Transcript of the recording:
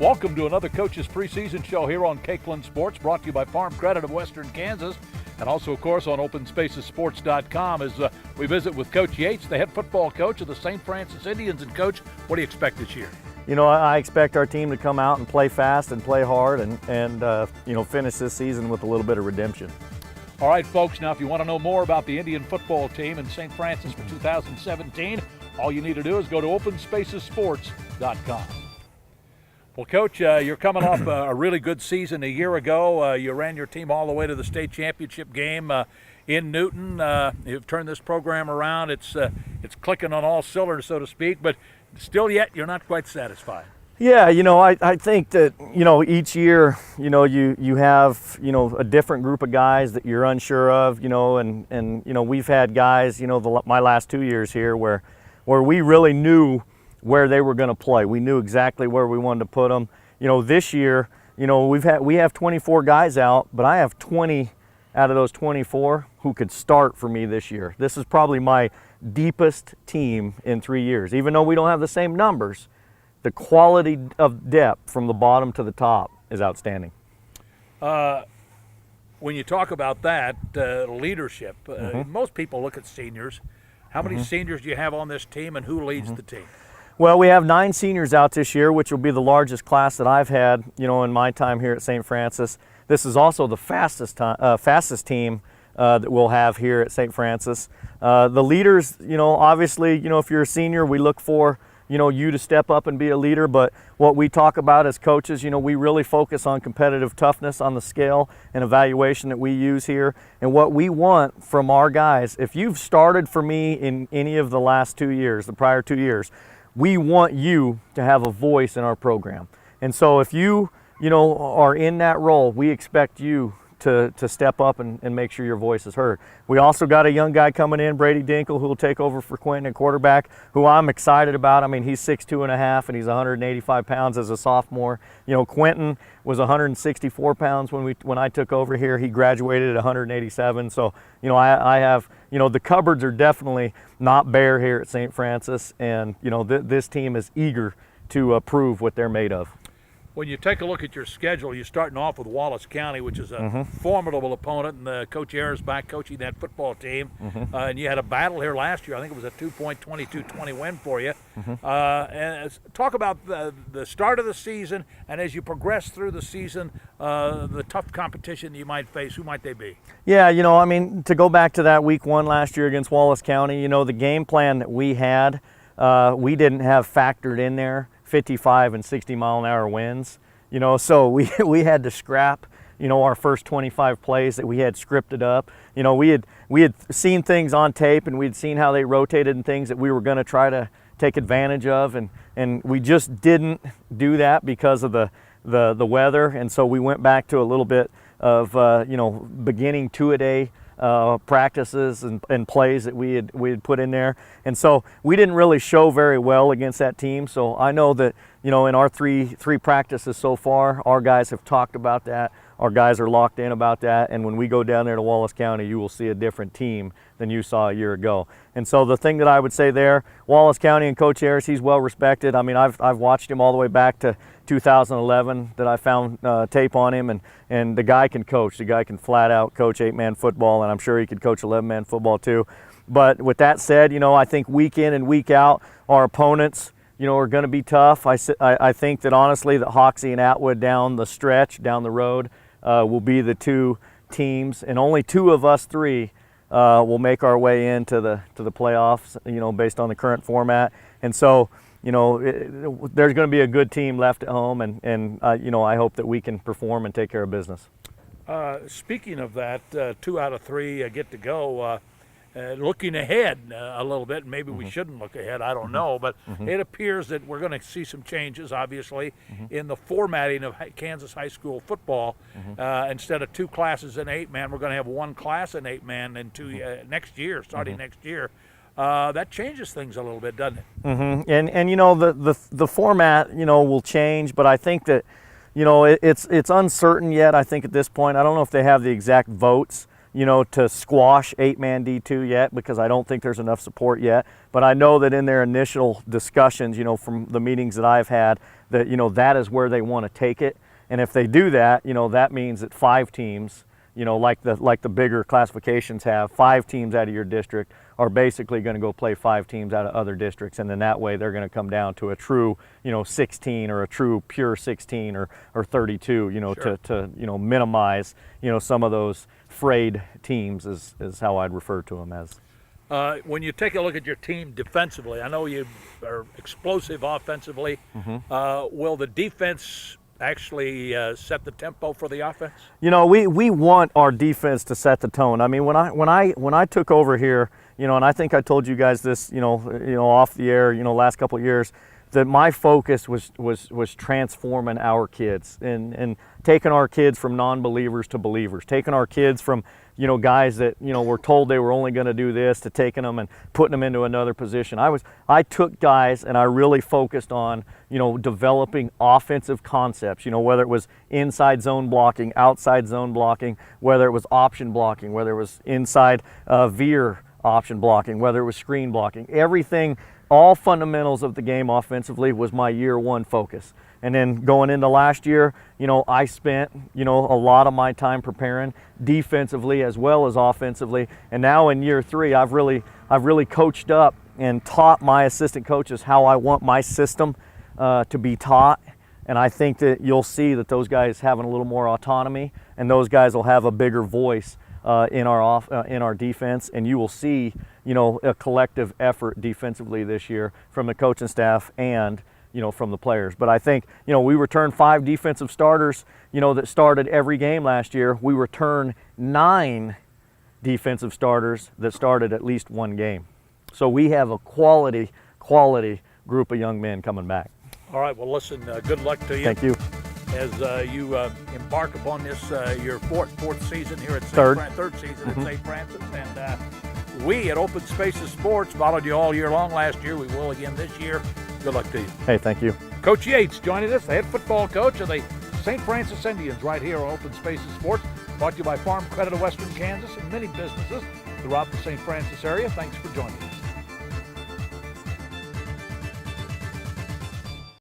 Welcome to another Coach's Preseason Show here on Cakeland Sports, brought to you by Farm Credit of Western Kansas, and also, of course, on OpenSpacesSports.com as we visit with Coach Yates, the head football coach of the St. Francis Indians. And, Coach, what do you expect this year? You know, I expect our team to come out and play fast and play hard and finish this season with a little bit of redemption. All right, folks, now if you want to know more about the Indian football team in St. Francis for 2017, all you need to do is go to OpenSpacesSports.com. Well, Coach, you're coming off a really good season a year ago. You ran your team all the way to the state championship game in Newton. You've turned this program around. It's clicking on all cylinders, so to speak, but still yet you're not quite satisfied. Yeah, I think that, each year, you have, a different group of guys that you're unsure of, and we've had guys, my last 2 years here where we really knew where they were going to play. We knew exactly where we wanted to put them. This year, we have 24 guys out, but I have 20 out of those 24 who could start for me this year. This is probably my deepest team in 3 years. Even though we don't have the same numbers, the quality of depth from the bottom to the top is outstanding. When you talk about that, leadership, most people look at seniors. How many seniors do you have on this team, and who leads the team? Well, we have 9 seniors out this year, which will be the largest class that I've had, in my time here at St. Francis. This is also the fastest team that we'll have here at St. Francis. The leaders, obviously, if you're a senior, we look for, you to step up and be a leader. But what we talk about as coaches, we really focus on competitive toughness on the scale and evaluation that we use here. And what we want from our guys, if you've started for me in any of the last 2 years, the prior 2 years, we want you to have a voice in our program. And so if you, are in that role, we expect you to step up and make sure your voice is heard. We also got a young guy coming in, Brady Dinkle, who will take over for Quentin at quarterback, who I'm excited about. I mean, he's 6'2.5", and he's 185 pounds as a sophomore. Quentin was 164 pounds when I took over here. He graduated at 187. So, I have, the cupboards are definitely not bare here at St. Francis, and, this team is eager to prove what they're made of. When you take a look at your schedule, you're starting off with Wallace County, which is a formidable opponent, and Coach Ayers back coaching that football team. And you had a battle here last year. I think it was a 2-point, 22-20 win for you. And talk about the start of the season, and as you progress through the season, the tough competition you might face. Who might they be? Yeah, to go back to that week 1 last year against Wallace County, the game plan that we had, we didn't have factored in there 55 and 60 mile an hour winds, so we had to scrap, our first 25 plays that we had scripted up. We had seen things on tape, and we'd seen how they rotated and things that we were going to try to take advantage of, and we just didn't do that because of the weather. And so we went back to a little bit of beginning 2-a-day practices and plays that we had put in there. And so we didn't really show very well against that team. So I know that, in our three practices so far, our guys have talked about that. Our guys are locked in about that. And when we go down there to Wallace County, you will see a different team than you saw a year ago. And so the thing that I would say there, Wallace County and Coach Ayers, he's well respected. I mean, I've watched him all the way back to 2011 that I found tape on him, and the guy can coach. The guy can flat out coach 8-man football, and I'm sure he could coach 11-man football too. But with that said, I think week in and week out, our opponents, are going to be tough. I think that honestly that Hoxie and Atwood down the stretch, down the road, will be the 2 teams, and only 2 of us 3 will make our way into the playoffs, based on the current format. And so, there's going to be a good team left at home, and I hope that we can perform and take care of business. Speaking of that, 2 out of 3 get to go. Looking ahead a little bit, maybe we shouldn't look ahead, I don't know, but it appears that we're going to see some changes, obviously, in the formatting of Kansas high school football. Instead of 2 classes in 8-man, we're going to have 1 class in 8-man and 2 next year, starting next year. That changes things a little bit, doesn't it? And the format, will change, but I think that, it's uncertain yet, I think, at this point. I don't know if they have the exact votes to squash 8-man D2 yet, because I don't think there's enough support yet. But I know that in their initial discussions, from the meetings that I've had, that, that is where they want to take it. And if they do that, that means that 5 teams, like the bigger classifications have, 5 teams out of your district are basically going to go play 5 teams out of other districts, and then that way they're going to come down to a true 16 or a true pure 16 or 32 Sure. to minimize some of those frayed teams is how I'd refer to them as. When you take a look at your team defensively, I know you are explosive offensively. Will the defense actually set the tempo for the offense? We want our defense to set the tone. I mean, when I took over here, and I think I told you guys this, off the air, last couple of years, that my focus was transforming our kids and taking our kids from non-believers to believers, taking our kids from guys that were told they were only going to do this, to taking them and putting them into another position. I took guys and I really focused on developing offensive concepts, whether it was inside zone blocking, outside zone blocking, whether it was option blocking, whether it was inside veer option blocking, whether it was screen blocking. Everything, all fundamentals of the game offensively was my year one focus. And then going into last year, I spent, a lot of my time preparing defensively as well as offensively. And now in year 3, I've really coached up and taught my assistant coaches how I want my system to be taught. And I think that you'll see that those guys having a little more autonomy, and those guys will have a bigger voice in our defense, and you will see a collective effort defensively this year from the coaching staff and from the players. But I think we returned 5 defensive starters that started every game last year. We returned 9 defensive starters that started at least one game. So we have a quality group of young men coming back. All right, well listen, good luck to you. Thank you. As you embark upon this, your fourth season here at Third season at St. Francis. And we at Open Spaces Sports followed you all year long last year. We will again this year. Good luck to you. Hey, thank you. Coach Yates joining us, the head football coach of the St. Francis Indians, right here on Open Spaces Sports. Brought to you by Farm Credit of Western Kansas and many businesses throughout the St. Francis area. Thanks for joining us.